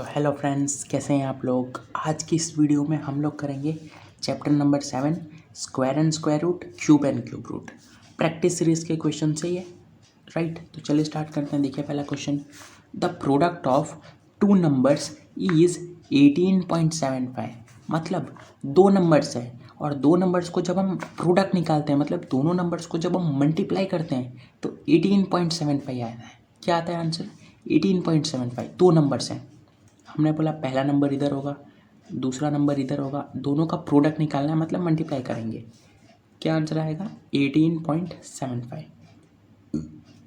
तो hello friends, कैसे हैं आप लोग। आज की इस वीडियो में हम लोग करेंगे chapter number 7 square and square root, cube and cube root. Practice series के क्वेश्चन से ये राइट। तो चलिए स्टार्ट करते हैं। देखिए पहला question, the product of two numbers is 18.75। मतलब दो नंबर्स है और दो नंबर्स को जब हम प्रोडक्ट निकालते हैं, मतलब दोनों नंबर्स को जब हम मल्टीप्लाई करते हैं तो 18.75 आता है। क्या आता है आंसर? 18.75। दो नंबर्स हैं, हमने बोला पहला नंबर इधर होगा, दूसरा नंबर इधर होगा, दोनों का प्रोडक्ट निकालना है, मतलब मल्टीप्लाई करेंगे। क्या आंसर आएगा? 18.75।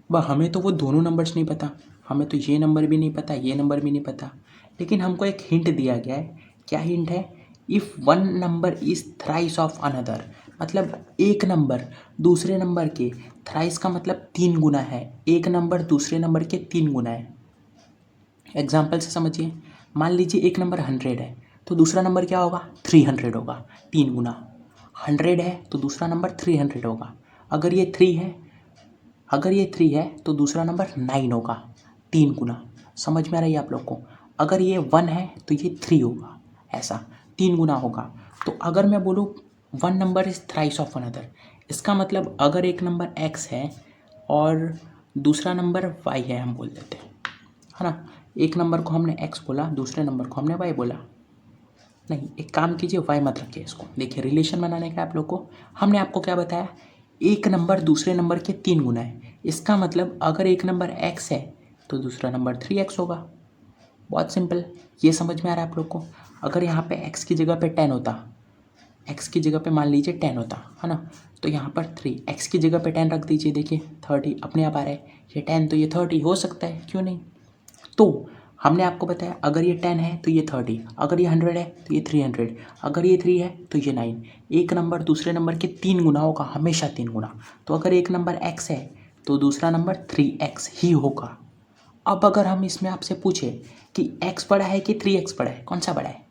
वह हमें तो वो दोनों नंबर्स नहीं पता, हमें तो ये नंबर भी नहीं पता, ये नंबर भी नहीं पता, लेकिन हमको एक हिंट दिया गया है। क्या हिंट है? If one number is thrice of another, मतलब एक नंबर दूसरे नंबर के थ्राइस का मतलब 3 गुना है। एक नंबर दूसरे नंबर के 3 गुना है। एग्जाम्पल से समझिए, मान लीजिए एक नंबर 100 है तो दूसरा नंबर क्या होगा? 300 होगा, 3 गुना। 100 है तो दूसरा नंबर 300 होगा। अगर ये 3 है तो दूसरा नंबर 9 होगा, 3 गुना। समझ में आ रही है आप लोग को? अगर ये 1 है तो ये 3 होगा, ऐसा 3 गुना होगा। तो अगर मैं बोलूँ one number is thrice of another, इसका मतलब अगर एक नंबर x है और दूसरा नंबर y है, हम बोल देते हैं, है ना। एक नंबर को हमने x बोला, दूसरे नंबर को हमने y बोला। नहीं, एक काम कीजिए, y मत रखिए इसको। देखिए रिलेशन बनाने का आप लोग को, हमने आपको क्या बताया, एक नंबर दूसरे नंबर के 3 गुना है। इसका मतलब अगर एक नंबर x है तो दूसरा नंबर 3x होगा। बहुत सिंपल, ये समझ में आ रहा है आप लोग को। अगर यहाँ पे x की जगह पे 10 होता, x की जगह पे मान लीजिए 10 होता, है ना, तो यहाँ पर 3, x की जगह पे 10 रख दीजिए। देखिए 30 अपने आप आ रहा है, ये 10 तो ये 30 हो सकता है, क्यों नहीं। तो हमने आपको बताया अगर ये 10 है तो ये 30, अगर ये 100 है तो ये 300, अगर ये 3 है तो ये 9। एक नंबर दूसरे नंबर के 3 गुना होगा, हमेशा 3 गुना। तो अगर एक नंबर x है तो दूसरा नंबर 3x ही होगा। अब अगर हम इसमें आपसे पूछे कि x बड़ा है कि 3x बड़ा है, कौन सा बड़ा है?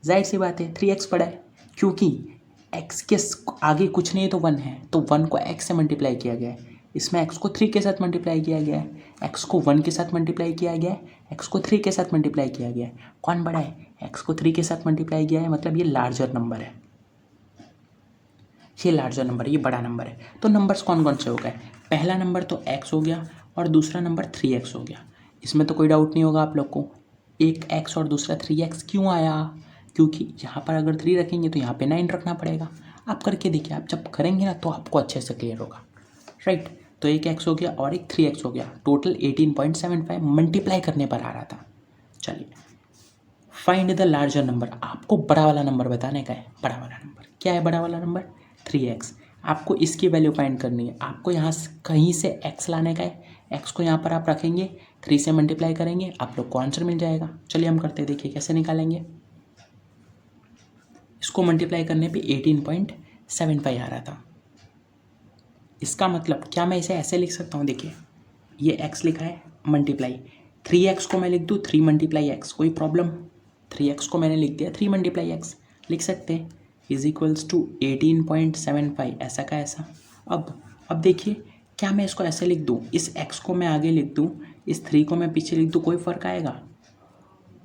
जाहिर सी बात है 3x बड़ा है, क्योंकि x के आगे कुछ नहीं तो 1 है, तो 1 को x से मल्टीप्लाई किया गया है। इसमें x को 3 के साथ मल्टीप्लाई किया गया है, x को 1 के साथ मल्टीप्लाई किया गया है, x को 3 के साथ मल्टीप्लाई किया गया है। कौन बड़ा है? x को 3 के साथ मल्टीप्लाई किया है, मतलब ये लार्जर नंबर है, ये लार्जर नंबर है, ये बड़ा नंबर है। तो नंबर्स कौन कौन से हो गए? पहला नंबर तो x हो गया और दूसरा नंबर 3x हो गया। इसमें तो कोई डाउट नहीं होगा आप लोग को। एक x और दूसरा 3x क्यों आया? क्योंकि यहाँ पर अगर 3 रखेंगे तो यहाँ पे 9 रखना पड़ेगा। आप करके देखिए, आप जब करेंगे ना तो आपको अच्छे से क्लियर होगा, राइट। तो एक x हो गया और एक 3x हो गया, टोटल 18.75 मल्टीप्लाई करने पर आ रहा था। चलिए, फाइंड द लार्जर नंबर, आपको बड़ा वाला नंबर बताने का है। बड़ा वाला नंबर क्या है? बड़ा वाला नंबर 3x। आपको इसकी वैल्यू फाइंड करनी है, आपको यहाँ से कहीं से x लाने का है। x को यहाँ पर आप रखेंगे, 3 से मल्टीप्लाई करेंगे, आप लोग को आंसर मिल जाएगा। चलिए हम करते हैं, देखिए कैसे निकालेंगे। इसको मल्टीप्लाई करने पे 18.75 आ रहा था। इसका मतलब क्या मैं इसे ऐसे लिख सकता हूँ? देखिए ये x लिखा है, मल्टीप्लाई 3x को मैं लिख दूँ 3 मल्टीप्लाई x, कोई प्रॉब्लम? 3x को मैंने लिख दिया, 3 मल्टीप्लाई x लिख सकते हैं, इज इक्वल्स टू 18.75, ऐसा का ऐसा। अब देखिए, क्या मैं इसको ऐसे लिख दूँ, इस x को मैं आगे लिख दूँ, इस 3 को मैं पीछे लिख दूँ, कोई फ़र्क आएगा?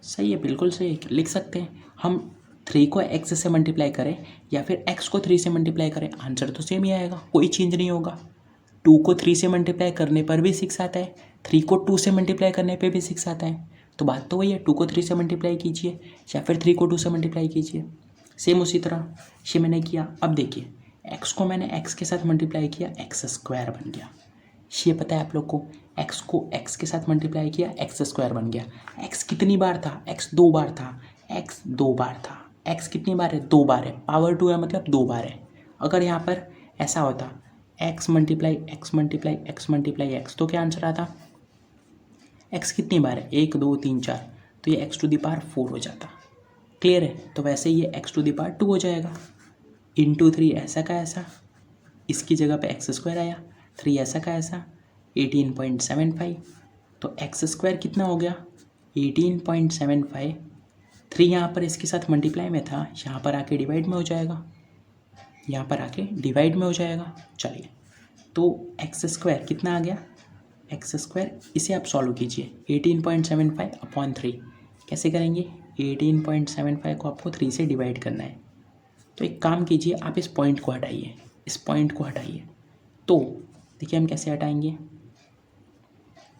सही है, बिल्कुल सही है, लिख सकते हैं हम। 3 को x से मल्टीप्लाई करें या फिर x को 3 से मल्टीप्लाई करें, आंसर तो सेम ही आएगा, कोई चेंज नहीं होगा। 2 को 3 से मल्टीप्लाई करने पर भी 6 आता है, 3 को 2 से मल्टीप्लाई करने पे भी 6 आता है। तो बात तो वही है, 2 को 3 से मल्टीप्लाई कीजिए या फिर 3 को 2 से मल्टीप्लाई कीजिए। सेम उसी तरह ये मैंने किया। अब देखिए, x को मैंने x के साथ मल्टीप्लाई किया, एक्स स्क्वायर बन गया। ये पता है आप लोग को, x को x के साथ मल्टीप्लाई किया, एक्स स्क्वायर बन गया। x कितनी बार था? x 2 बार था, x 2 बार था। x कितनी बार है? 2 बार है, पावर 2 है, मतलब 2 बार है। अगर यहाँ पर ऐसा होता x multiply x multiply x multiply x, तो क्या आंसर आता? x कितनी बार है? 1 2 3 4, तो ये x टू दी पावर 4 हो जाता। क्लियर है? तो वैसे ही ये x टू दी पावर 2 हो जाएगा, इंटू 3 ऐसा का ऐसा, इसकी जगह पे एक्स स्क्वायर आया, 3 ऐसा का ऐसा, 18.75। तो एक्स स्क्वायर कितना हो गया? 18.75। 3 यहाँ पर इसके साथ मल्टीप्लाई में था, यहाँ पर आके डिवाइड में हो जाएगा, यहाँ पर आके डिवाइड में हो जाएगा। चलिए, तो एक्स स्क्वायर कितना आ गया? एक्स स्क्वायर, इसे आप सॉल्व कीजिए, 18.75 अपॉन 3 कैसे करेंगे, 18.75 को आपको 3 से डिवाइड करना है। तो एक काम कीजिए, आप इस पॉइंट को हटाइए, इस पॉइंट को हटाइए। तो देखिए हम कैसे हटाएंगे,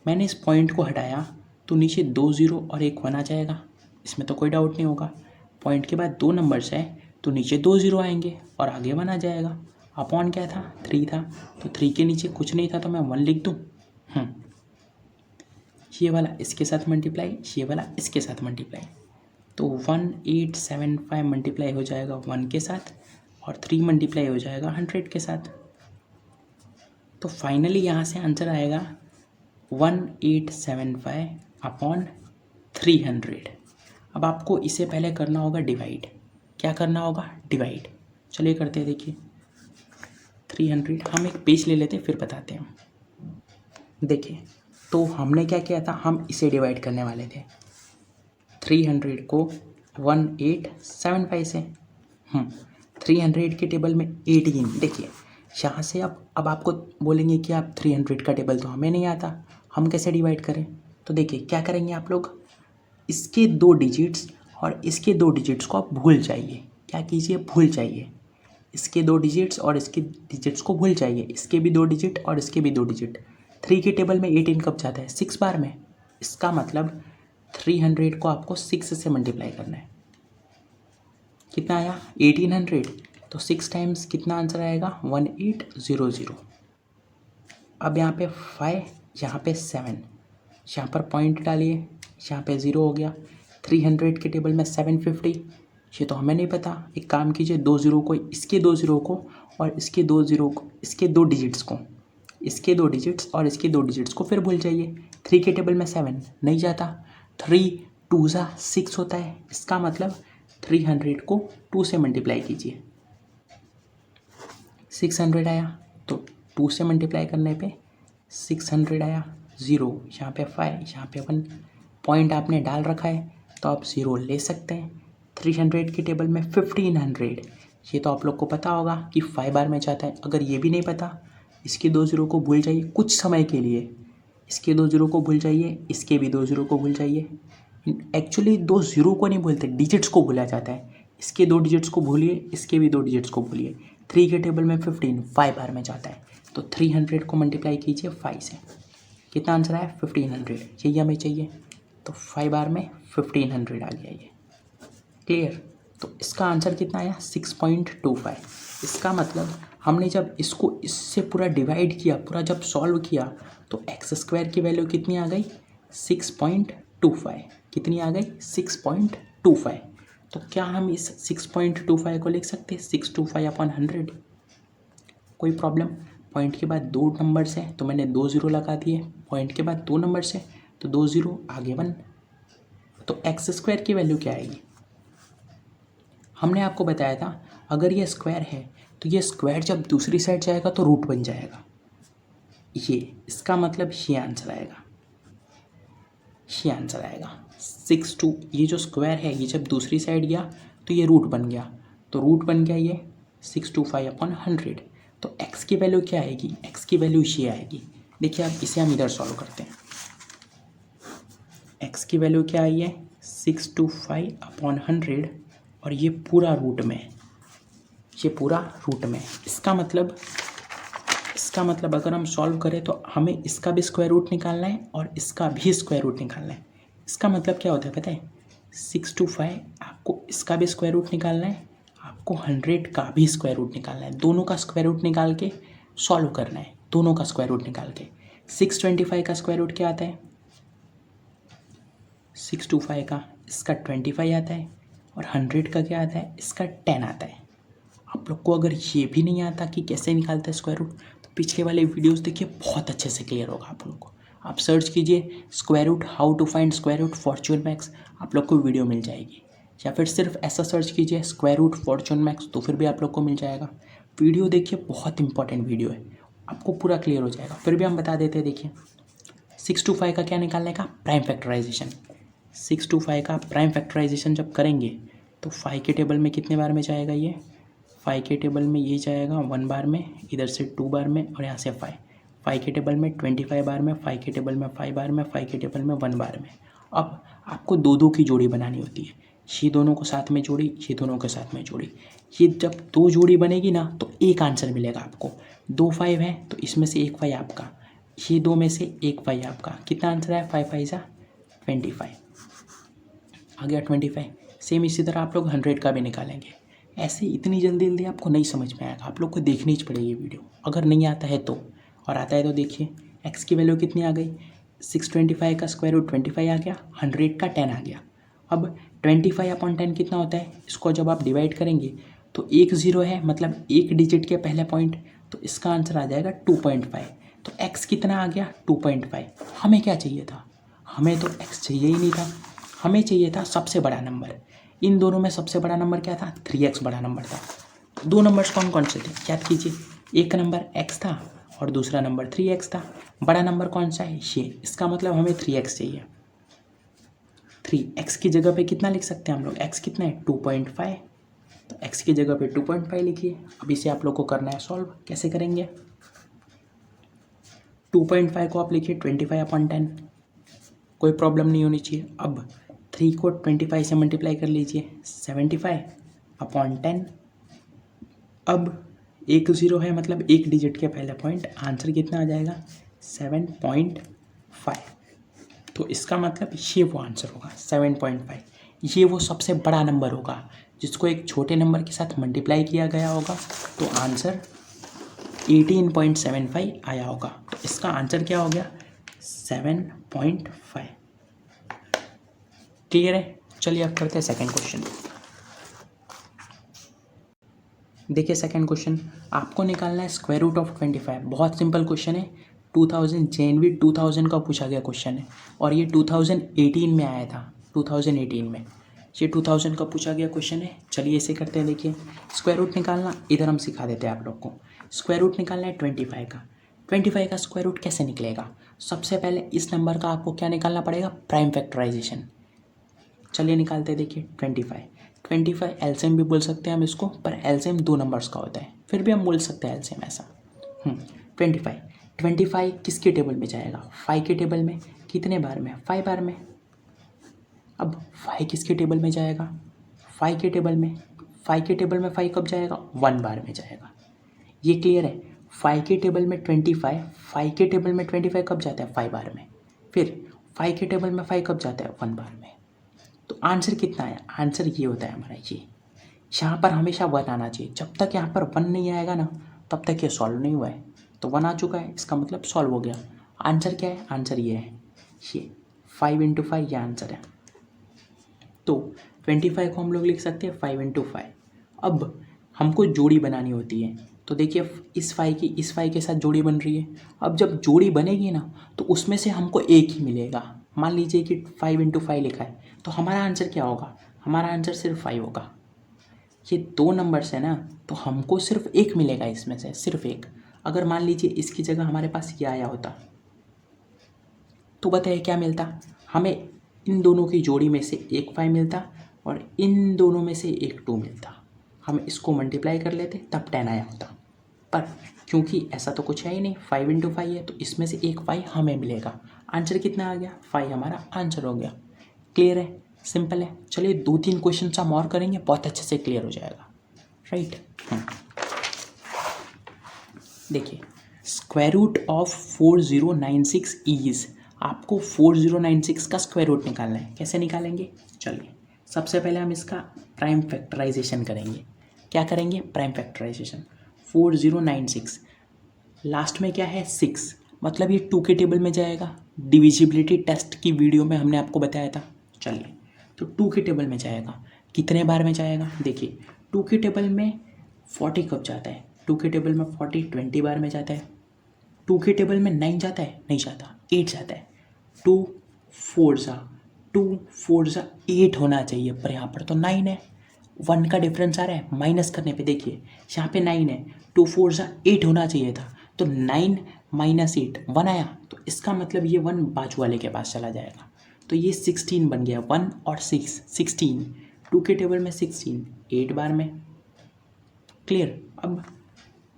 मैंने इस पॉइंट को हटाया तो नीचे 2 0 और एक 1 आ जाएगा, इसमें तो कोई डाउट नहीं होगा। पॉइंट के बाद 2 नंबर्स है तो नीचे 2 0 आएंगे और आगे 1 आ जाएगा। अपॉन क्या था, 3 था, तो 3 के नीचे कुछ नहीं था तो मैं 1 लिख दूँ। ये वाला इसके साथ मल्टीप्लाई, ये वाला इसके साथ मल्टीप्लाई, तो 1875 मल्टीप्लाई हो जाएगा 1 के साथ और 3 मल्टीप्लाई हो जाएगा 100 के साथ। तो फाइनली यहाँ से आंसर आएगा 1875 अपॉन 300। अब आपको इसे पहले करना होगा डिवाइड। क्या करना होगा, डिवाइड। चलिए करते हैं, देखिए 300, हम एक पेज ले लेते फिर बताते हैं। देखिए तो हमने क्या किया था, हम इसे डिवाइड करने वाले थे 300 को 1875 से। 300 के टेबल में 18, देखिए यहाँ से अब आपको बोलेंगे कि आप 300 का टेबल तो हमें नहीं आता, हम कैसे डिवाइड करें। तो देखिए क्या करेंगे आप लोग, इसके 2 डिजिट्स और इसके 2 डिजिट्स को आप भूल जाइए। क्या कीजिए, भूल जाइए। इसके 2 डिजिट्स और इसके डिजिट्स को भूल जाइए, इसके भी 2 डिजिट और इसके भी 2 डिजिट। 3 के टेबल में 18 कब जाता है, 6 बार में। इसका मतलब 300 को आपको 6 से मल्टीप्लाई करना है। कितना आया, 1800, तो 6 टाइम्स कितना आंसर आएगा, 1800। अब यहाँ पे 5, यहाँ पे 7, यहाँ पर पॉइंट डालिए, यहाँ पे 0 हो गया। 300 के टेबल में 750, ये तो हमें नहीं पता। एक काम कीजिए, 2 0 को, इसके 2 0 को और इसके 2 0 को, इसके 2 डिजिट्स को, इसके 2 डिजिट्स और इसके 2 डिजिट्स को फिर भूल जाइए। 3 के टेबल में 7 नहीं जाता, 3 2 6 होता है। इसका मतलब 300 को 2 से मल्टीप्लाई कीजिए, 600 आया, तो 2 से मल्टीप्लाई करने पे 600 आया। 0, यहाँ पे 5, यहाँ पे 1, पॉइंट आपने डाल रखा है तो आप 0 ले सकते हैं। 300 के टेबल में 1500, ये तो आप लोग को पता होगा कि 5 बार में जाता है। अगर ये भी नहीं पता, इसके 2 0 को भूल जाइए कुछ समय के लिए, इसके 2 0 को भूल जाइए, इसके भी 2 0 को भूल जाइए। एक्चुअली 2 0 को नहीं भूलते, डिजिट्स को भूला जाता है। इसके 2 डिजिट्स को भूलिए, इसके भी 2 डिजिट्स को भूलिए। 3 के टेबल में 15 5 बार में जाता है, तो 300 को मल्टीप्लाई कीजिए 5 से, कितना आंसर आया, 1500। यही हमें चाहिए, तो 5 बार में 1500 आ गया ये। क्लियर। तो इसका आंसर कितना आया, 6.25। इसका मतलब हमने जब इसको इससे पूरा डिवाइड किया, पूरा जब सॉल्व किया, तो x² की वैल्यू कितनी आ गई, 6.25। कितनी आ गई, 6.25। तो क्या हम इस 6.25 को लिख सकते हैं 625 अपॉन 100। कोई प्रॉब्लम। पॉइंट के बाद 2 नंबर्स हैं तो मैंने 2 0 लगा दिए, पॉइंट के बाद 2 नंबर्स हैं तो 2 0 आगे 1, तो x² की वैल्यू क्या आएगी। हमने आपको बताया था अगर ये स्क्वायर है तो ये स्क्वायर जब दूसरी साइड जाएगा तो रूट बन जाएगा। ये इसका मतलब ये आंसर आएगा, ये आंसर आएगा 6 ये जो स्क्वायर है ये जब दूसरी साइड गया तो ये रूट बन गया, तो रूट बन गया ये 625 अपॉन 100। तो x की वैल्यू क्या आएगी, x की वैल्यू ये आएगी। देखिए अब इसे हम इधर सॉल्व करते हैं। x की वैल्यू क्या आई है, 625 अपॉन 100 और ये पूरा रूट में, ये पूरा रूट में। इसका मतलब अगर हम सॉल्व करें तो हमें इसका भी स्क्वायर रूट निकालना है और इसका भी स्क्वायर रूट निकालना है। इसका मतलब क्या होता है पता है, 625 आपको इसका भी स्क्वायर रूट निकालना है, आपको 100 का भी स्क्वायर रूट निकालना है। दोनों का स्क्वायर रूट निकाल के सॉल्व करना है, दोनों का स्क्वायर रूट निकाल के। 625 का स्क्वायर रूट क्या आता है, 625 का इसका 25 आता है और 100 का क्या आता है, इसका 10 आता है। आप लोग को अगर ये भी नहीं आता कि कैसे निकालते हैं स्क्वायर रूट, तो पिछले वाले वीडियोस देखिए, बहुत अच्छे से क्लियर होगा आप लोग को। आप सर्च कीजिए square root, how to find square root fortune max, आप लोग को वीडियो मिल जाएगी। या फिर सिर्फ ऐसा सर्च कीजिए स्क्वायर रूट फॉर्च्यून मैक्स, तो फिर भी आप लोग को मिल जाएगा। वीडियो देखिए, बहुत इंपॉर्टेंट वीडियो है, आपको पूरा क्लियर हो जाएगा। फिर भी हम बता देते हैं, देखिए 625 का क्या निकालने का, प्राइम फैक्टराइजेशन। 625 का प्राइम फैक्टराइजेशन जब करेंगे तो 5 के टेबल में कितने बार में जाएगा, ये 5 के टेबल में ये जाएगा 1 बार में, इधर से 2 बार में और यहाँ से 5 के टेबल में 25 बार में, 5 के टेबल में 5 बार में, 5 के टेबल में 1 बार में। अब आपको दो दो की जोड़ी बनानी होती है, ये दोनों को साथ में जोड़ी, ये दोनों के साथ में जोड़ी। ये जब दो जोड़ी बनेगी ना तो एक आंसर मिलेगा आपको। 2 5 है तो इसमें से एक 5 आपका, ये दो में से एक 5 आपका। कितना आंसर है? 5 5 जा 25 आ गया 25। सेम इसी तरह आप लोग 100 का भी निकालेंगे। ऐसे इतनी जल्दी जल्दी आपको नहीं समझ में आएगा, आप लोग को देखनी ही पड़ेगी वीडियो। अगर नहीं आता है तो, और आता है तो देखिए एक्स की वैल्यू कितनी आ गई, 625 का स्क्वायर रूट 25 आ गया, 100 का 10 आ गया। अब 25/10 कितना होता है, इसको जब आप डिवाइड करेंगे तो एक ज़ीरो है, मतलब एक डिजिट के पहले पॉइंट, तो इसका आंसर आ जाएगा 2.5। तो एक्स कितना आ गया? 2.5। हमें क्या चाहिए था? हमें तो एक्स चाहिए ही नहीं था, हमें चाहिए था सबसे बड़ा नंबर। इन दोनों में सबसे बड़ा नंबर क्या था? 3x बड़ा नंबर था। दो नंबर्स कौन कौन से थे याद कीजिए, एक नंबर x था और दूसरा नंबर 3x था। बड़ा नंबर कौन सा है? ये। इसका मतलब हमें 3x चाहिए। 3x की जगह पे कितना लिख सकते हैं हम लोग? x कितना है? 2.5। तो x की जगह पे 2.5 लिखिए। अब इसे आप लोग को करना है सॉल्व। कैसे करेंगे? 2.5 को आप लिखिए 25/10, कोई प्रॉब्लम नहीं होनी चाहिए। अब 3 को 25 से मल्टीप्लाई कर लीजिए, 75/10। अब एक ज़ीरो है, मतलब एक डिजिट के पहले पॉइंट, आंसर कितना आ जाएगा? 7.5। तो इसका मतलब ये वो आंसर होगा 7.5। ये वो सबसे बड़ा नंबर होगा जिसको एक छोटे नंबर के साथ मल्टीप्लाई किया गया होगा, तो आंसर 18.75 आया होगा। तो इसका आंसर क्या हो गया? 7.5। क्लियर है? चलिए अब करते हैं सेकंड क्वेश्चन। देखिए सेकंड क्वेश्चन, आपको निकालना है स्क्वायर रूट ऑफ 25। बहुत सिंपल क्वेश्चन है, 2000 जेनवी 2000 का पूछा गया क्वेश्चन है, और ये 2018 में आया था। 2018 में ये 2000 का पूछा गया क्वेश्चन है। चलिए इसे करते हैं। देखिए स्क्वायर रूट निकालना इधर हम सिखा देते हैं आप लोग को। स्क्वायर रूट निकालना है 25 का। 25 का स्क्वायर रूट कैसे निकलेगा? सबसे पहले इस नंबर का आपको क्या निकालना पड़ेगा? Prime factorisation. चलिए निकालते हैं। देखिए 25 एलसीएम भी बोल सकते हैं हम इसको, पर एलसीएम दो नंबर्स का होता है, फिर भी हम बोल सकते हैं एलसीएम ऐसा। 25 किसके टेबल में जाएगा? 5 के टेबल में। कितने बार में? 5 बार में। अब 5 किसके टेबल में जाएगा? 5 के टेबल में। 5 के टेबल में 5 कब जाएगा? 1 बार में जाएगा। ये क्लियर है? 5 के टेबल में 25, 5 के टेबल में 25 कब जाता है? 5 बार में। फिर 5 के टेबल में 5 कब जाता है? 1 बार में। तो आंसर कितना है? आंसर ये होता है हमारा ये। यहाँ पर हमेशा 1 आना चाहिए। जब तक यहाँ पर 1 नहीं आएगा ना, तब तक ये सॉल्व नहीं हुआ है। तो 1 आ चुका है, इसका मतलब सॉल्व हो गया। आंसर क्या है? आंसर ये है, ये 5 × 5 ये आंसर है। तो 25 को हम लोग लिख सकते हैं 5 × 5। अब हमको जोड़ी बनानी होती है, तो देखिए इस 5 की इस 5 के साथ जोड़ी बन रही है। अब जब जोड़ी बनेगी ना, तो उसमें से हमको एक ही मिलेगा। मान लीजिए कि 5 × 5 लिखा है, तो हमारा आंसर क्या होगा? हमारा आंसर सिर्फ 5 होगा। ये दो नंबर्स है ना, तो हमको सिर्फ एक मिलेगा इसमें से, सिर्फ एक। अगर मान लीजिए इसकी जगह हमारे पास ये आया होता, तो बताइए क्या मिलता? हमें इन दोनों की जोड़ी में से एक 5 मिलता और इन दोनों में से एक 2 मिलता। हम इसको मल्टीप्लाई कर लेते, तब 10 आया होता। पर क्योंकि ऐसा तो कुछ है ही नहीं, 5 × 5 है, तो इसमें से एक 5 हमें मिलेगा। आंसर कितना आ गया? 5 हमारा आंसर हो गया। क्लियर है? सिंपल है। चलिए 2-3 क्वेश्चन हम और करेंगे, बहुत अच्छे से क्लियर हो जाएगा। राइट। देखिए स्क्वायर रूट ऑफ 4096 इज, आपको 4096 का स्क्वायर रूट निकालना है। कैसे निकालेंगे? चलिए सबसे पहले हम इसका प्राइम फैक्टराइजेशन करेंगे। क्या करेंगे? Prime factorisation. 4096 लास्ट में क्या है? 6, मतलब ये 2 के टेबल में जाएगा। डिविजिबिलिटी टेस्ट की वीडियो में हमने आपको बताया था। चलिए तो 2 के टेबल में जाएगा। कितने बार में जाएगा? देखिए 2 के टेबल में 40 कब जाता है? 2 के टेबल में 40 20 बार में जाता है। 2 के टेबल में 9 जाता है? नहीं जाता, 8 जाता है। 2 4 ज़ा 8 होना चाहिए, पर यहाँ पर तो 9 है। 1 का डिफरेंस आ रहा है, माइनस करने पे देखिए यहाँ पे 9 है, 2 4 ज़ा 8 होना चाहिए था। तो 9 - 8 1 आया, तो इसका मतलब ये 1 बाजू वाले के पास चला जाएगा। तो ये 16 बन गया। 1 और 6 16। 2 के टेबल में 16 8 बार में। क्लियर? अब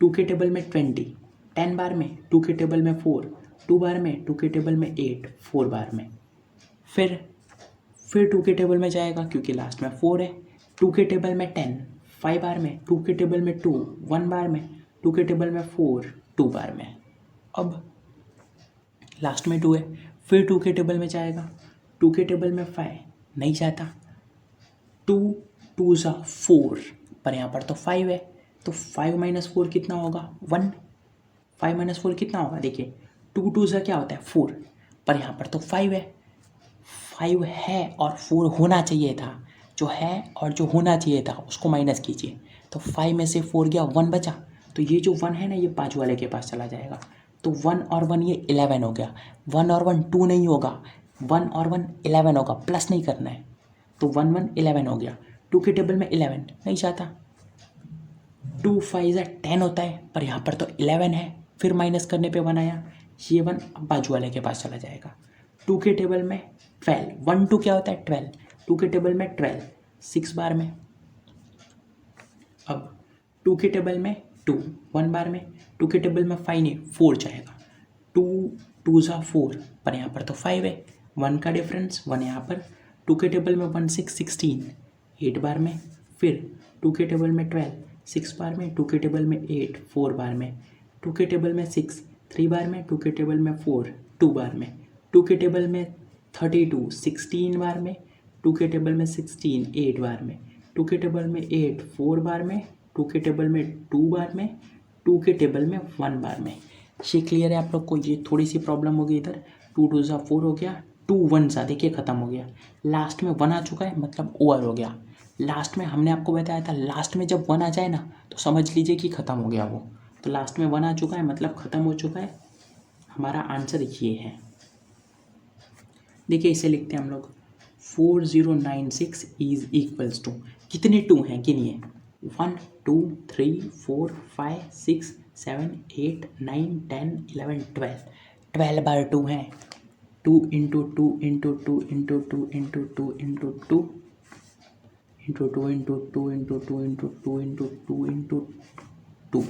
2 के टेबल में 20 10 बार में। 2 के टेबल में 4 2 बार में। 2 के टेबल में 8 4 बार में। फिर फिर 2 के टेबल में जाएगा क्योंकि लास्ट में 4 है, 2 के टेबल में 10 5 बार में, 2 के टेबल में 2 1 बार में, 2 के टेबल में 4 2 बार में। अब लास्ट में 2 है, फिर 2 के टेबल में जाएगा, 2 के टेबल में 5 नहीं जाता, 2 2 ज़ा 4 पर यहाँ पर तो 5 है, तो 5 - 4 कितना होगा 1, 5 - 4 कितना होगा देखिए 2 2 ज़ा क्या होता है 4, पर यहाँ पर तो 5 है, 5 है और 4 होना चाहिए था, जो है और जो होना चाहिए था उसको माइनस कीजिए, तो 5 में से 4 गया 1 बचा, तो ये जो 1 है ना ये बाजू वाले के पास चला जाएगा, तो 1 और 1 ये 11 हो गया, 1 और 1 2 नहीं होगा, 1 और 1 11 होगा, प्लस नहीं करना है, तो 1 1 11 हो गया, 2 के टेबल में 11 नहीं जाता, 2 5 10 होता है, पर यहाँ पर तो 11 है, फिर माइनस करने पे 1 आया, ये 1 अब बाजू वाले के पास चला जाएगा, 2 के टेबल में 12 1 2 क्या होता है 12, 2 के टेबल में 12 6 बार में, अब 2 के टेबल में 2 1 बार में, 2 के टेबल में 5 नहीं 4 जाएगा, 2 2 ज़ा 4 पर यहाँ पर तो 5 है, 1 का डिफरेंस 1 यहाँ पर, 2 के टेबल में 1 6 16 8 बार में, फिर 2 के टेबल में 12 6 बार में, 2 के टेबल में 8 4 बार में, 2 के टेबल में 6 3 बार में, 2 के टेबल में 4 2 बार में, 2 के टेबल में 32 16 बार में, 2 के टेबल में 16 8 बार में, 2 के टेबल में 8 4 बार में, 2 के टेबल में 2 बार में, 2 के टेबल में 1 बार में। ये क्लियर है आप लोग को? ये थोड़ी सी प्रॉब्लम हो गई इधर, 2 2 ज़ा 4 हो गया, 2 1 ज़ा देखिए ख़त्म हो गया, लास्ट में 1 आ चुका है मतलब ओवर हो गया, लास्ट में हमने आपको बताया था लास्ट में जब 1 आ जाए ना तो समझ लीजिए कि ख़त्म हो गया वो, तो लास्ट में 1 आ चुका है मतलब ख़त्म हो चुका है, हमारा आंसर ये है। देखिए इसे लिखते हैं हम लोग 4096 इज इक्वल्स टू, कितने 2 हैं गिनिए, 1 2 3 4 5 6 7 8 9 10 11 12 12 बार 2 हैं, 2 into 2 into 2 into 2 into 2 into 2 into 2 into 2 into 2 into 2 into 2 into 2,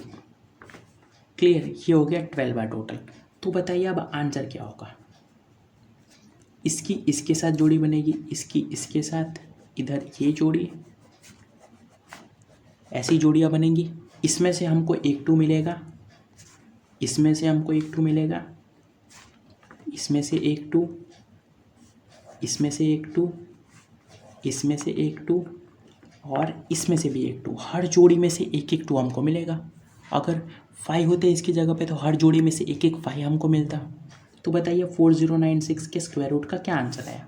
clear? ये हो गया 12 बार टोटल। तो बताइए अब आंसर क्या होगा, इसकी इसके साथ जोड़ी बनेगी, इसकी इसके साथ, इधर ये जोड़ी, ऐसी जोड़ियाँ बनेंगी, इसमें से हमको एक 2 मिलेगा, इसमें से हमको एक 2 मिलेगा, इसमें से एक 2, इसमें से एक 2, इसमें से एक 2 और इसमें से भी एक 2, हर जोड़ी में से एक एक 2 हमको मिलेगा। अगर 5 होते इसकी जगह पे तो हर जोड़ी में से एक एक 5 हमको मिलता। तो बताइए 4096 के स्क्वायर रूट का क्या आंसर आया,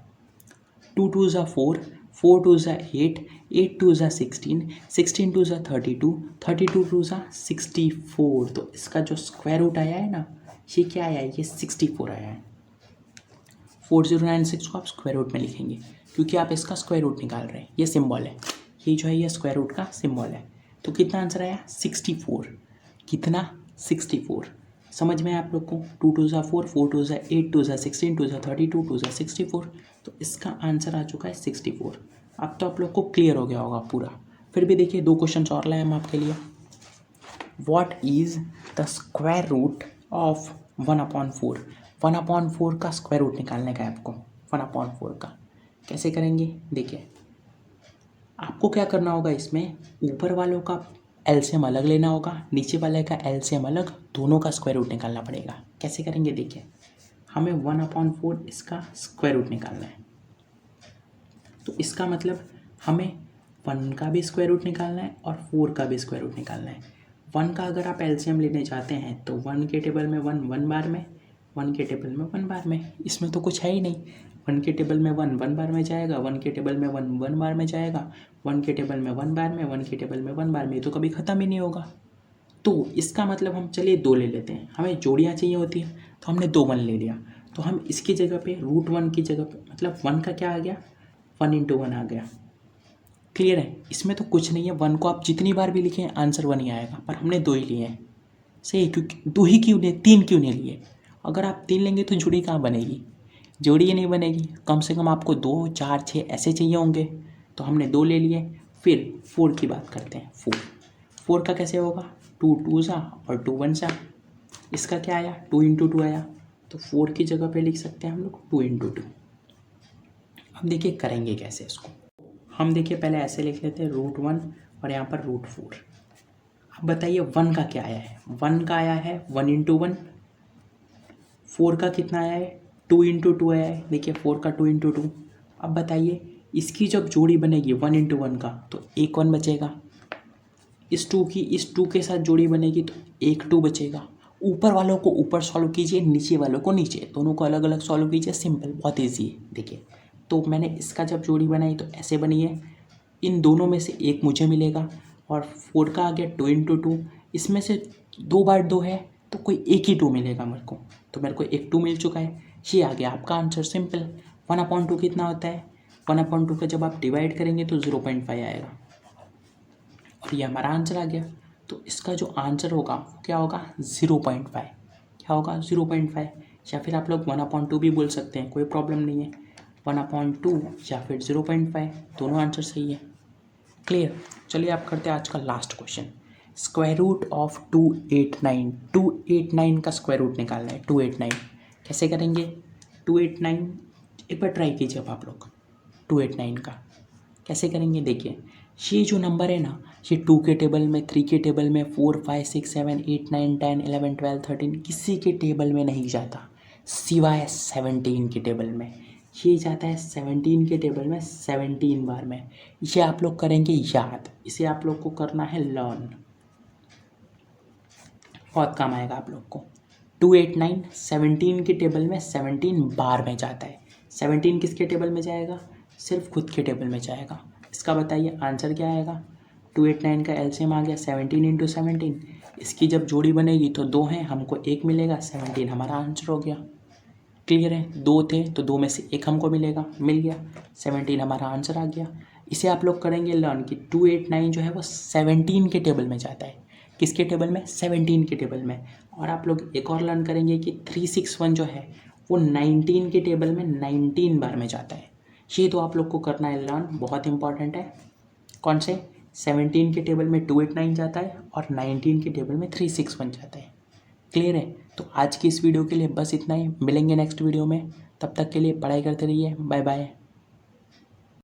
2 2 ज़ा 4 4 2 ज़ा 8 8 2 ज़ा 16 16 2 ज़ा 32 32 2 ज़ा 64, तो इसका जो स्क्वायर रूट आया है ना ये क्या आया है, ये 64 आया है। 4096 को आप स्क्वायर रूट में लिखेंगे क्योंकि आप इसका स्क्वायर रूट निकाल रहे हैं, ये सिंबल है, ये जो है ये स्क्वायर रूट का सिंबल है। तो कितना आंसर आया 64, कितना 64, समझ में आप लोग को, 2 2 ज़ा 4 4 2 ज़ा 8 2 ज़ा 16 2 ज़ा 32 2 ज़ा 64, तो इसका आंसर आ चुका है 64। अब तो आप लोग को क्लियर हो गया होगा पूरा। फिर भी देखिए 2 क्वेश्चन और लाए हम आपके लिए। What is the square root of 1/4, 1/4 का स्क्वायर रूट निकालने का है आपको, 1/4 का कैसे करेंगे देखिए, आपको क्या करना होगा, इसमें ऊपर वालों का एलसीएम अलग लेना होगा, नीचे वाले का एलसीएम अलग, दोनों का स्क्वायर रूट निकालना पड़ेगा। कैसे करेंगे देखिए, हमें 1/4 इसका स्क्वायर रूट निकालना है, तो इसका मतलब हमें 1 का भी स्क्वायर रूट निकालना है और 4 का भी स्क्वायर रूट निकालना है। 1 का अगर आप एलसीएम लेने जाते हैं तो 1 के टेबल में 1 1 बार में, 1 के टेबल में 1 बार में, इसमें तो कुछ है ही नहीं, 1 के टेबल में 1 1 बार में जाएगा, 1 के टेबल में 1 1 बार में जाएगा, 1 के टेबल में 1 बार में, 1 के टेबल में 1 बार में, तो कभी ख़त्म ही नहीं होगा। तो इसका मतलब हम चलिए 2 ले लेते हैं, हमें जोड़ियाँ चाहिए होती हैं तो हमने 2 1 ले लिया, तो हम इसकी जगह पे √1 की जगह पे मतलब 1 का क्या आ गया 1 × 1 आ गया। क्लियर है? इसमें तो कुछ नहीं है, 1 को आप जितनी बार भी लिखें आंसर 1 ही आएगा, पर हमने 2 ही लिए हैं। सही, क्योंकि 2 ही क्यों लिए, 3 क्यों नहीं लिए? अगर आप 3 लेंगे तो जोड़ी कहाँ बनेगी, जोड़ी ही नहीं बनेगी। कम से कम आपको 2 4 6 ऐसे चाहिए होंगे, तो हमने 2 ले लिए। फिर 4 की बात करते हैं। 4 का कैसे होगा, 2 2 सा और 2 1 सा, इसका क्या आया 2 × 2 आया, तो 4 की जगह पे लिख सकते हैं हम लोग 2 × 2। अब देखिए करेंगे कैसे इसको। हम देखिए पहले ऐसे लिख लेते हैं √1 और यहाँ पर √4। अब बताइए 1 का क्या आया है, 1 का आया है 1 × 1। 4 का कितना आया है 2 × 2 आया है, देखिए 4 का 2 × 2। अब बताइए इसकी जब जोड़ी बनेगी 1 × 1 का तो एक 1 बचेगा, इस 2 की इस 2 के साथ जोड़ी बनेगी तो एक 2 बचेगा। ऊपर वालों को ऊपर सॉल्व कीजिए, नीचे वालों को नीचे, दोनों को अलग अलग सॉल्व कीजिए, सिंपल बहुत ईजी है। देखिए तो मैंने इसका जब जोड़ी बनाई तो ऐसे बनी है, इन दोनों में से एक मुझे मिलेगा और 4 का आ गया 2 × 2, इसमें से 2 बार 2 है तो कोई एक ही 2 मिलेगा मेरे को, तो मेरे को एक 2 मिल चुका है। ये आ गया आपका आंसर, सिंपल। 1/2 कितना होता है, 1/2 का जब आप डिवाइड करेंगे तो 0.5 आएगा और ये हमारा आंसर आ गया। तो इसका जो आंसर होगा वो क्या होगा 0.5, क्या होगा 0.5, या फिर आप लोग 1/2 भी बोल सकते हैं, कोई प्रॉब्लम नहीं है। 1/2 या फिर 0.5, दोनों आंसर सही है। क्लियर। चलिए आप करते हैं आज का last question. Square root of 289, 289 का स्क्वायर रूट निकालना है। 289 कैसे करेंगे, 289 एक बार ट्राई कीजिए अब आप लोग। 289 का कैसे करेंगे, देखिए ये जो नंबर है ना, ये 2 के टेबल में, 3 के टेबल में, 4 5 6 7 8 9 10 11 12 13 किसी के टेबल में नहीं जाता सिवाय 17 के टेबल में। ये जाता है 17 के टेबल में 17 बार में। ये आप लोग करेंगे याद, इसे आप लोग को करना है लर्न, बहुत काम आएगा आप लोग को। 289 17 के टेबल में 17 बार में जाता है। 17 किसके टेबल में जाएगा, सिर्फ खुद के टेबल में जाएगा। इसका बताइए आंसर क्या आएगा। 289 का एलसीएम आ गया 17 × 17, इसकी जब जोड़ी बनेगी तो 2 हैं, हमको एक मिलेगा, 17 हमारा आंसर हो गया। क्लियर है, 2 थे तो 2 में से एक हमको मिलेगा, मिल गया, 17 हमारा आंसर आ गया। इसे आप लोग करेंगे लर्न कि 289 जो है वो 17 के टेबल में जाता है, किसके टेबल में, 17 के टेबल में। और आप लोग एक और लर्न करेंगे कि 361 जो है वो 19 के टेबल में 19 बार में जाता है। ये तो आप लोग को करना है लर्न, बहुत इंपॉर्टेंट है। कौन से, 17 के टेबल में 289 जाता है और 19 के टेबल में 361 जाता है। क्लियर है। तो आज की इस वीडियो के लिए बस इतना ही, मिलेंगे नेक्स्ट वीडियो में, तब तक के लिए पढ़ाई करते रहिए, बाय बाय।